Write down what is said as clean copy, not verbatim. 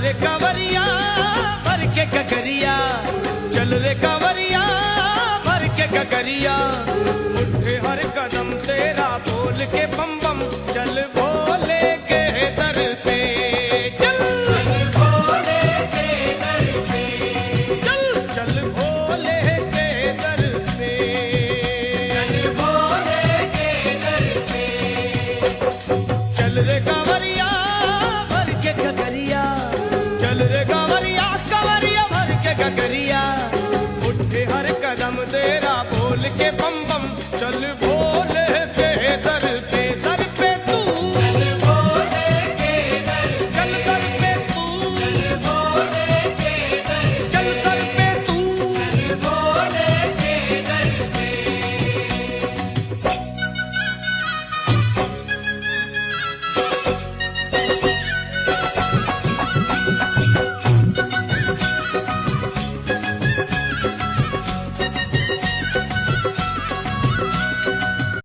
रे कांवरिया भर के गगरिया, चल रे कांवरिया भर के गगरिया, उठे हर कदम तेरा बोल के बम बम, चल भोले के दर पे चल, चल भोले के दर पे चल, चल भोले के दर पे, चल भोले के दर पे, चल रे कांवरिया